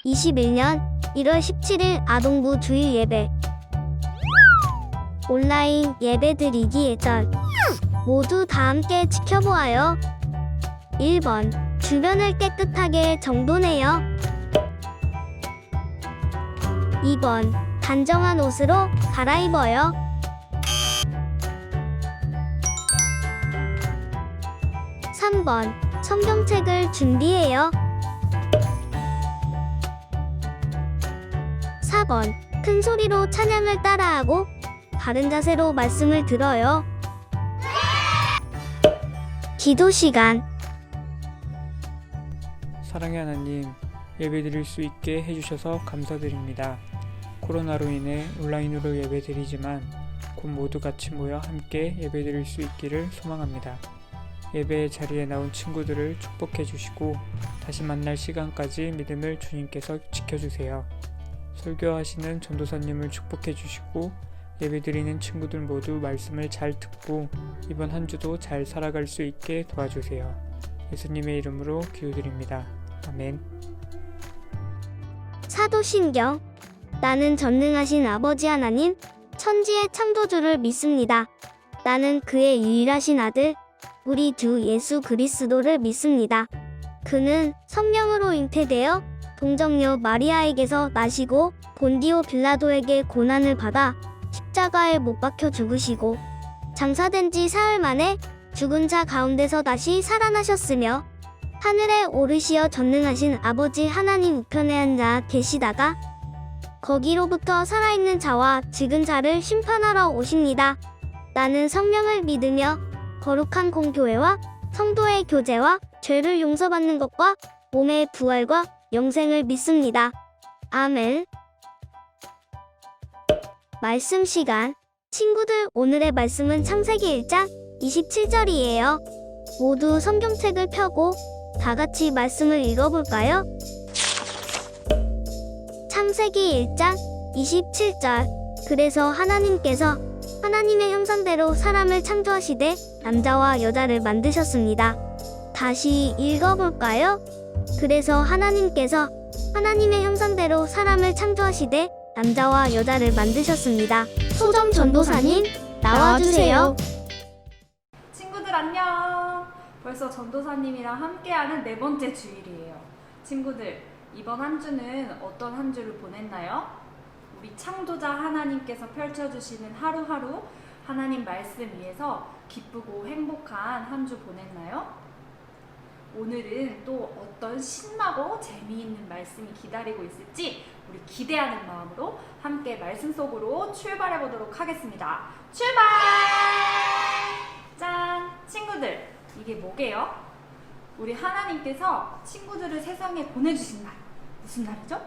2021년 1월 17일 아동부 주일 예배. 온라인 예배 드리기 전 모두 다 함께 지켜보아요. 1번 주변을 깨끗하게 정돈해요. 2번 단정한 옷으로 갈아입어요. 3번 성경책을 준비해요. 4번 큰 소리로 찬양을 따라하고 바른 자세로 말씀을 들어요. 기도 시간. 사랑의 하나님, 예배드릴 수 있게 해주셔서 감사드립니다. 코로나로 인해 온라인으로 예배드리지만 곧 모두 같이 모여 함께 예배드릴 수 있기를 소망합니다. 예배 자리에 나온 친구들을 축복해 주시고 다시 만날 시간까지 믿음을 주님께서 지켜주세요. 설교하시는 전도사님을 축복해 주시고 예배드리는 친구들 모두 말씀을 잘 듣고 이번 한 주도 잘 살아갈 수 있게 도와주세요. 예수님의 이름으로 기도드립니다. 아멘. 사도신경. 나는 전능하신 아버지 하나님, 천지의 창조주를 믿습니다. 나는 그의 유일하신 아들, 우리 주 예수 그리스도를 믿습니다. 그는 성령으로 잉태되어 동정녀 마리아에게서 나시고 본디오 빌라도에게 고난을 받아 십자가에 못 박혀 죽으시고 장사된 지 사흘 만에 죽은 자 가운데서 다시 살아나셨으며 하늘에 오르시어 전능하신 아버지 하나님 우편에 앉아 계시다가 거기로부터 살아있는 자와 죽은 자를 심판하러 오십니다. 나는 성령을 믿으며 거룩한 공교회와 성도의 교제와 죄를 용서받는 것과 몸의 부활과 영생을 믿습니다. 아멘. 말씀 시간. 친구들, 오늘의 말씀은 창세기 1장 27절이에요. 모두 성경책을 펴고 다 같이 말씀을 읽어볼까요? 창세기 1장 27절. 그래서 하나님께서 하나님의 형상대로 사람을 창조하시되 남자와 여자를 만드셨습니다. 다시 읽어볼까요? 그래서 하나님께서 하나님의 형상대로 사람을 창조하시되 남자와 여자를 만드셨습니다. 소정 전도사님, 나와주세요. 친구들 안녕. 벌써 전도사님이랑 함께하는 4번째 주일이에요. 친구들, 이번 한 주는 어떤 한 주를 보냈나요? 우리 창조자 하나님께서 펼쳐주시는 하루하루 하나님 말씀 위에서 기쁘고 행복한 한 주 보냈나요? 오늘은 또 어떤 신나고 재미있는 말씀이 기다리고 있을지 우리 기대하는 마음으로 함께 말씀 속으로 출발해 보도록 하겠습니다. 출발! 짠! 친구들, 이게 뭐게요? 우리 하나님께서 친구들을 세상에 보내주신 날. 무슨 날이죠?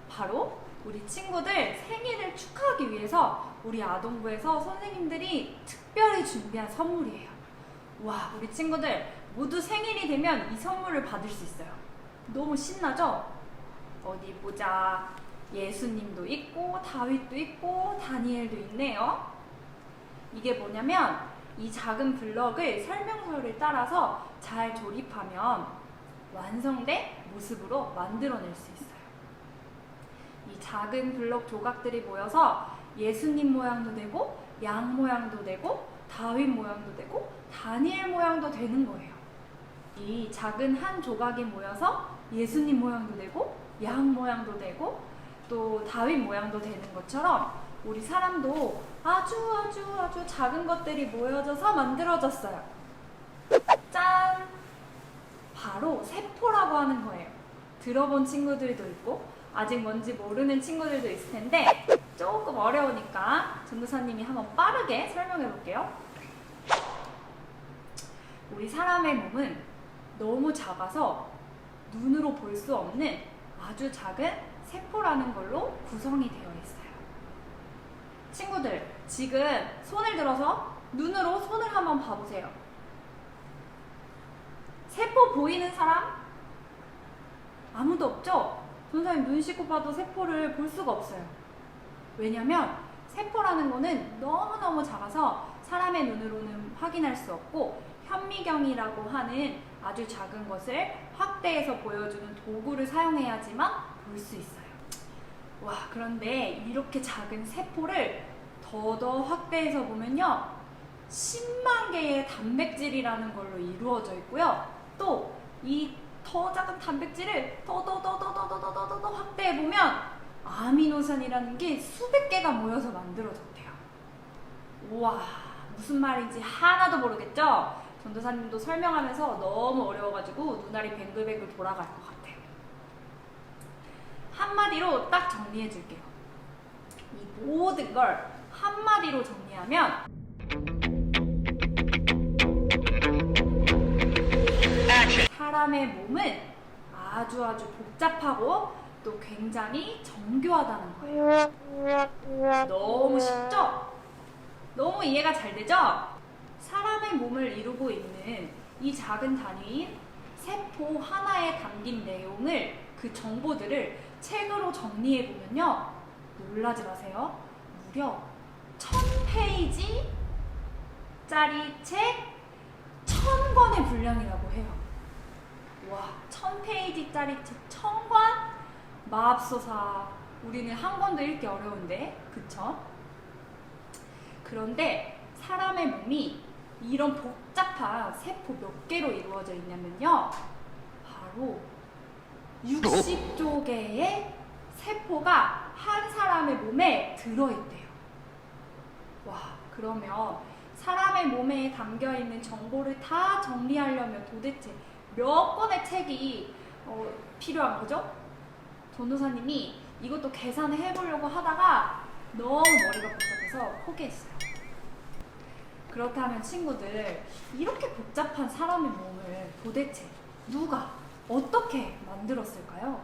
바로 우리 친구들 생일을 축하하기 위해서 우리 아동부에서 선생님들이 특별히 준비한 선물이에요. 와, 우리 친구들 모두 생일이 되면 이 선물을 받을 수 있어요. 너무 신나죠? 어디 보자. 예수님도 있고 다윗도 있고 다니엘도 있네요. 이게 뭐냐면 이 작은 블럭을 설명서를 따라서 잘 조립하면 완성된 모습으로 만들어낼 수 있어요. 이 작은 블럭 조각들이 모여서 예수님 모양도 되고 양 모양도 되고 다윗 모양도 되고 다니엘 모양도 되는 거예요. 이 작은 한 조각이 모여서 예수님 모양도 되고 양 모양도 되고 또 다윗 모양도 되는 것처럼 우리 사람도 아주 작은 것들이 모여져서 만들어졌어요. 짠! 바로 세포라고 하는 거예요. 들어본 친구들도 있고 아직 뭔지 모르는 친구들도 있을 텐데 조금 어려우니까 전도사님이 한번 빠르게 설명해 볼게요. 우리 사람의 몸은 너무 작아서 눈으로 볼 수 없는 아주 작은 세포라는 걸로 구성이 되어 있어요. 친구들, 지금 손을 들어서 눈으로 손을 한번 봐보세요. 세포 보이는 사람? 아무도 없죠? 전도사님 눈 씻고 봐도 세포를 볼 수가 없어요. 왜냐면 세포라는 거는 너무너무 작아서 사람의 눈으로는 확인할 수 없고 현미경이라고 하는 아주 작은 것을 확대해서 보여주는 도구를 사용해야지만 볼 수 있어요. 와, 그런데 이렇게 작은 세포를 더더 확대해서 보면요, 10만 개의 단백질이라는 걸로 이루어져 있고요. 또 이 더 작은 단백질을 더 확대해보면 아미노산이라는 게 수백 개가 모여서 만들어졌대요. 우와, 무슨 말인지 하나도 모르겠죠? 전도사님도 설명하면서 너무 어려워가지고 눈알이 뱅글뱅글 돌아갈 것 같아요. 한마디로 딱 정리해 줄게요. 이 모든 걸 한마디로 정리하면 사람의 몸은 아주 복잡하고 또 굉장히 정교하다는 거예요. 너무 쉽죠? 너무 이해가 잘 되죠? 사람의 몸을 이루고 있는 이 작은 단위인 세포 하나에 담긴 내용을, 그 정보들을 책으로 정리해 보면요, 놀라지 마세요. 무려 1000페이지짜리 책 1000권의 분량이라고 해요. 와, 1000페이지짜리 책 1000권? 마압소사, 우리는 한 권도 읽기 어려운데, 그쵸? 그런데 사람의 몸이 이런 복잡한 세포 몇 개로 이루어져 있냐면요, 바로 60조 개의 세포가 한 사람의 몸에 들어있대요. 와, 그러면 사람의 몸에 담겨있는 정보를 다 정리하려면 도대체 몇 권의 책이 필요한 거죠? 전도사님이 이것도 계산을 해보려고 하다가 너무 머리가 복잡해서 포기했어요. 그렇다면 친구들, 이렇게 복잡한 사람의 몸을 도대체 누가 어떻게 만들었을까요?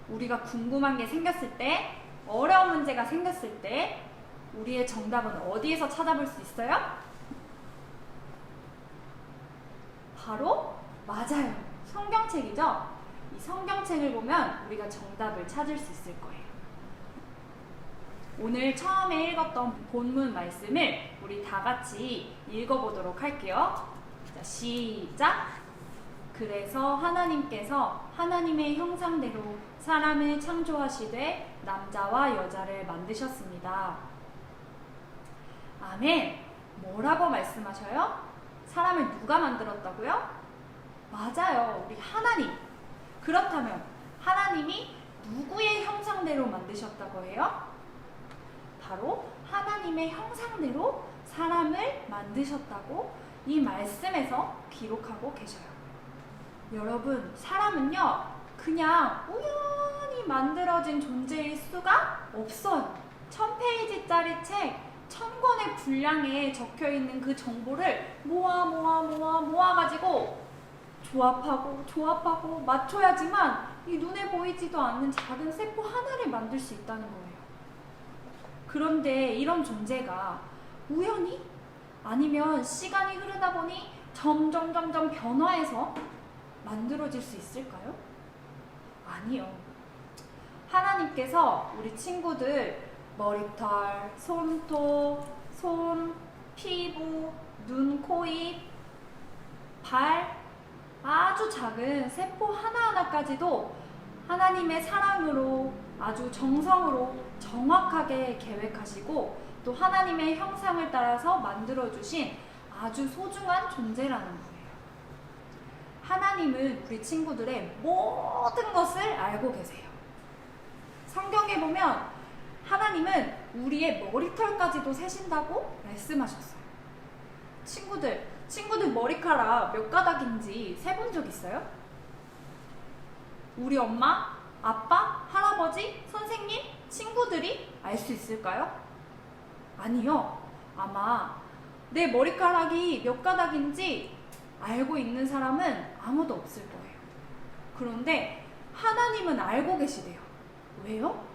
우리가 궁금한 게 생겼을 때, 어려운 문제가 생겼을 때 우리의 정답은 어디에서 찾아볼 수 있어요? 바로 맞아요, 성경책이죠? 이 성경책을 보면 우리가 정답을 찾을 수 있을 거예요. 오늘 처음에 읽었던 본문 말씀을 우리 다 같이 읽어보도록 할게요. 자, 시작! 그래서 하나님께서 하나님의 형상대로 사람을 창조하시되 남자와 여자를 만드셨습니다. 아멘! 뭐라고 말씀하셔요? 사람을 누가 만들었다고요? 맞아요, 우리 하나님. 그렇다면 하나님이 누구의 형상대로 만드셨다고 해요? 바로 하나님의 형상대로 사람을 만드셨다고 이 말씀에서 기록하고 계셔요. 여러분, 사람은요, 그냥 우연히 만들어진 존재일 수가 없어요. 1000페이지짜리 책 1000권의 분량에 적혀있는 그 정보를 모아가지고 조합하고 맞춰야지만 이 눈에 보이지도 않는 작은 세포 하나를 만들 수 있다는 거예요. 그런데 이런 존재가 우연히, 아니면 시간이 흐르다 보니 점점 변화해서 만들어질 수 있을까요? 아니요. 하나님께서 우리 친구들 머리털, 손톱, 손, 피부, 눈, 코, 입, 발, 아주 작은 세포 하나하나까지도 하나님의 사랑으로, 아주 정성으로 정확하게 계획하시고 또 하나님의 형상을 따라서 만들어주신 아주 소중한 존재라는 거예요. 하나님은 우리 친구들의 모든 것을 알고 계세요. 성경에 보면 하나님은 우리의 머리털까지도 세신다고 말씀하셨어요. 친구들 머리카락 몇 가닥인지 세본 적 있어요? 우리 엄마, 아빠, 할아버지, 선생님, 친구들이 알 수 있을까요? 아니요. 아마 내 머리카락이 몇 가닥인지 알고 있는 사람은 아무도 없을 거예요. 그런데 하나님은 알고 계시대요. 왜요?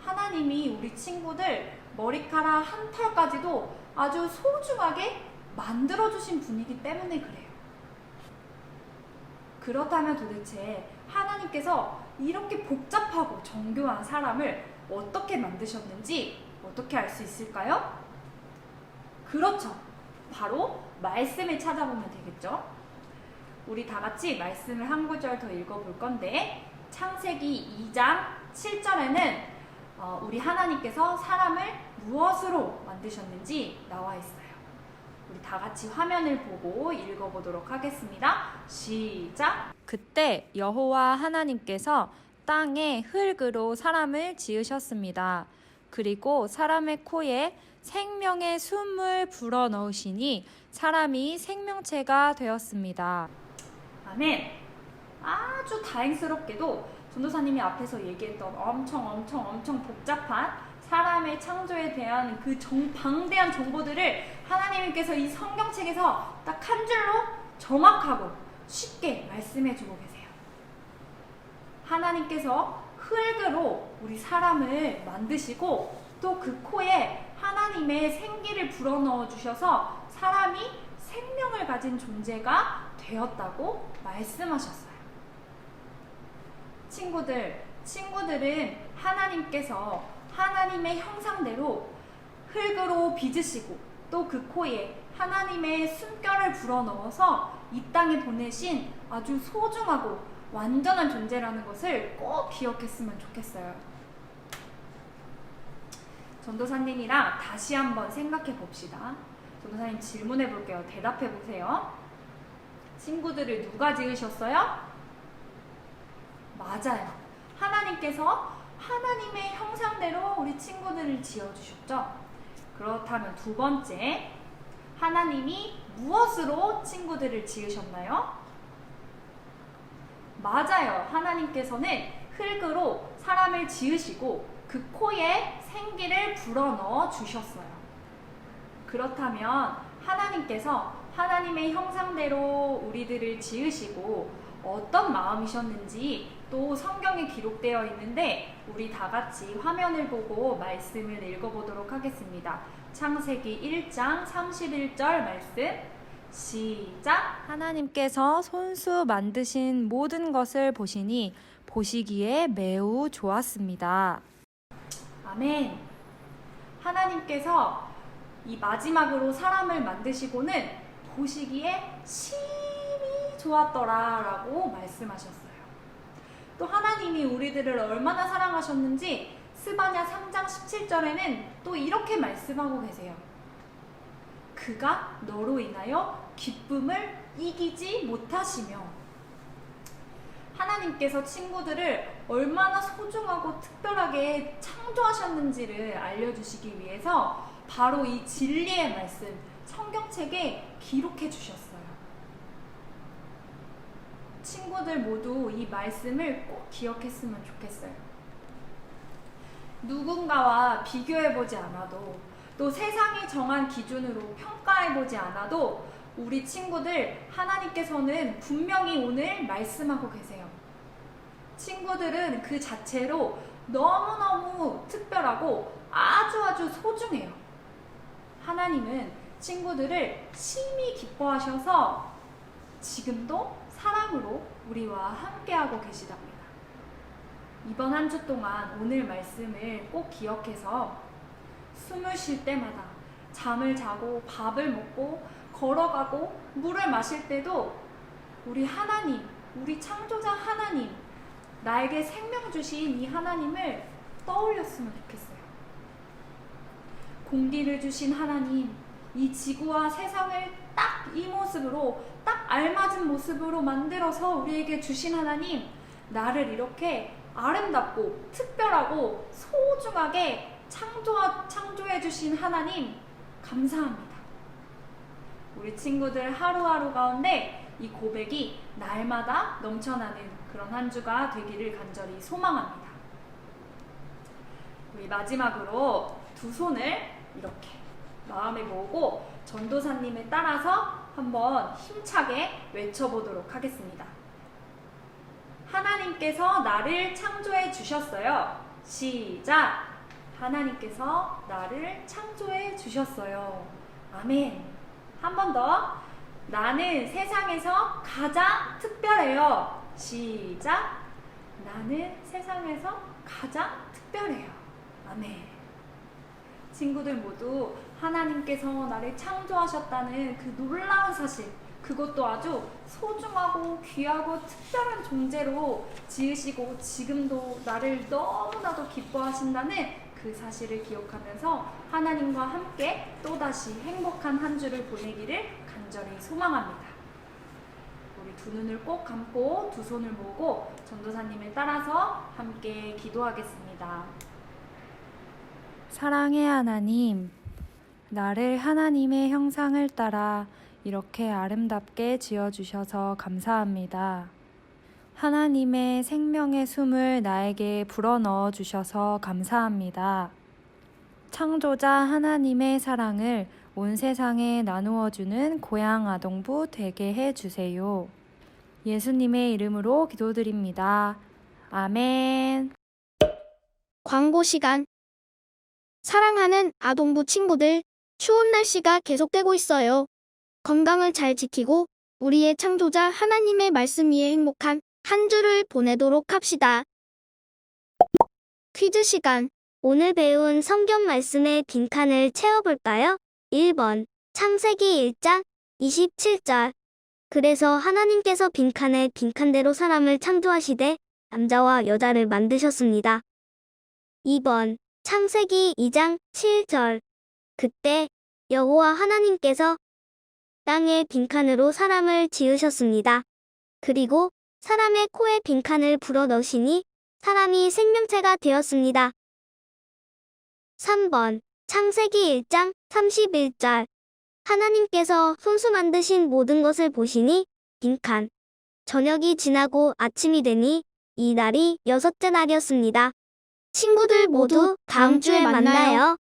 하나님이 우리 친구들 머리카락 한 털까지도 아주 소중하게 만들어주신 분이기 때문에 그래요. 그렇다면 도대체 하나님께서 이렇게 복잡하고 정교한 사람을 어떻게 만드셨는지 어떻게 알 수 있을까요? 그렇죠. 바로 말씀을 찾아보면 되겠죠. 우리 다 같이 말씀을 한 구절 더 읽어볼 건데 창세기 2장 7절에는 우리 하나님께서 사람을 무엇으로 만드셨는지 나와 있어요. 우리 다 같이 화면을 보고 읽어보도록 하겠습니다. 시작! 그때 여호와 하나님께서 땅에 흙으로 사람을 지으셨습니다. 그리고 사람의 코에 생명의 숨을 불어넣으시니 사람이 생명체가 되었습니다. 아멘. 아주 다행스럽게도 전도사님이 앞에서 얘기했던 엄청 복잡한 사람의 창조에 대한 그 방대한 정보들을 하나님께서 이 성경책에서 딱 한 줄로 정확하고 쉽게 말씀해주고 계세요. 하나님께서 흙으로 우리 사람을 만드시고 또 그 코에 하나님의 생기를 불어넣어 주셔서 사람이 생명을 가진 존재가 되었다고 말씀하셨어요. 친구들은 하나님께서 하나님의 형상대로 흙으로 빚으시고 또 그 코에 하나님의 숨결을 불어넣어서 이 땅에 보내신 아주 소중하고 완전한 존재라는 것을 꼭 기억했으면 좋겠어요. 전도사님이랑 다시 한번 생각해 봅시다. 전도사님 질문해 볼게요. 대답해 보세요. 친구들을 누가 지으셨어요? 맞아요. 하나님께서 하나님의 형상대로 우리 친구들을 지어주셨죠. 그렇다면 두 번째, 하나님이 무엇으로 친구들을 지으셨나요? 맞아요. 하나님께서는 흙으로 사람을 지으시고 그 코에 생기를 불어넣어 주셨어요. 그렇다면 하나님께서 하나님의 형상대로 우리들을 지으시고 어떤 마음이셨는지 또 성경에 기록되어 있는데 우리 다 같이 화면을 보고 말씀을 읽어보도록 하겠습니다. 창세기 1장 31절 말씀 시작! 하나님께서 손수 만드신 모든 것을 보시니 보시기에 매우 좋았습니다. 아멘. 하나님께서 이 마지막으로 사람을 만드시고는 보시기에 심히 좋았더라 라고 말씀하셨어요. 또 하나님이 우리들을 얼마나 사랑하셨는지 스바냐 3장 17절에는 또 이렇게 말씀하고 계세요. 그가 너로 인하여 기쁨을 이기지 못하시며. 하나님께서 친구들을 얼마나 소중하고 특별하게 창조하셨는지를 알려주시기 위해서 바로 이 진리의 말씀, 성경책에 기록해 주셨어요. 친구들 모두 이 말씀을 꼭 기억했으면 좋겠어요. 누군가와 비교해보지 않아도 또 세상이 정한 기준으로 평가해보지 않아도 우리 친구들 하나님께서는 분명히 오늘 말씀하고 계세요. 친구들은 그 자체로 너무너무 특별하고 아주 소중해요. 하나님은 친구들을 심히 기뻐하셔서 지금도 사랑으로 우리와 함께하고 계시답니다. 이번 한 주 동안 오늘 말씀을 꼭 기억해서 숨을 쉴 때마다 잠을 자고 밥을 먹고 걸어가고 물을 마실 때도 우리 하나님, 우리 창조자 하나님, 나에게 생명 주신 이 하나님을 떠올렸으면 좋겠어요. 공기를 주신 하나님, 이 지구와 세상을 딱 이 모습으로, 딱 알맞은 모습으로 만들어서 우리에게 주신 하나님, 나를 이렇게 아름답고 특별하고 소중하게 창조해 주신 하나님 감사합니다. 우리 친구들 하루하루 가운데 이 고백이 날마다 넘쳐나는 그런 한 주가 되기를 간절히 소망합니다. 우리 마지막으로 두 손을 이렇게 마음에 모으고 전도사님을 따라서 한번 힘차게 외쳐보도록 하겠습니다. 하나님께서 나를 창조해 주셨어요. 시작! 하나님께서 나를 창조해 주셨어요. 아멘. 한 번 더. 나는 세상에서 가장 특별해요. 시작! 나는 세상에서 가장 특별해요. 아멘. 친구들 모두 하나님께서 나를 창조하셨다는 그 놀라운 사실, 그것도 아주 소중하고 귀하고 특별한 존재로 지으시고 지금도 나를 너무나도 기뻐하신다는 그 사실을 기억하면서 하나님과 함께 또다시 행복한 한 주를 보내기를 간절히 소망합니다. 우리 두 눈을 꼭 감고 두 손을 모으고 전도사님을 따라서 함께 기도하겠습니다. 사랑의 하나님, 나를 하나님의 형상을 따라 이렇게 아름답게 지어주셔서 감사합니다. 하나님의 생명의 숨을 나에게 불어넣어 주셔서 감사합니다. 창조자 하나님의 사랑을 온 세상에 나누어 주는 고향 아동부 되게 해 주세요. 예수님의 이름으로 기도드립니다. 아멘. 광고 시간. 사랑하는 아동부 친구들, 추운 날씨가 계속되고 있어요. 건강을 잘 지키고 우리의 창조자 하나님의 말씀 위에 행복한 한 주를 보내도록 합시다. 퀴즈 시간. 오늘 배운 성경 말씀의 빈칸을 채워볼까요? 1번 창세기 1장 27절. 그래서 하나님께서 빈칸에 빈칸대로 사람을 창조하시되 남자와 여자를 만드셨습니다. 2번 창세기 2장 7절. 그때 여호와 하나님께서 땅의 빈칸으로 사람을 지으셨습니다. 그리고 사람의 코에 빈칸을 불어 넣으시니 사람이 생명체가 되었습니다. 3번 창세기 1장 31절. 하나님께서 손수 만드신 모든 것을 보시니 빈칸. 저녁이 지나고 아침이 되니 이 날이 6째 날이었습니다. 친구들 모두 다음 주에 만나요.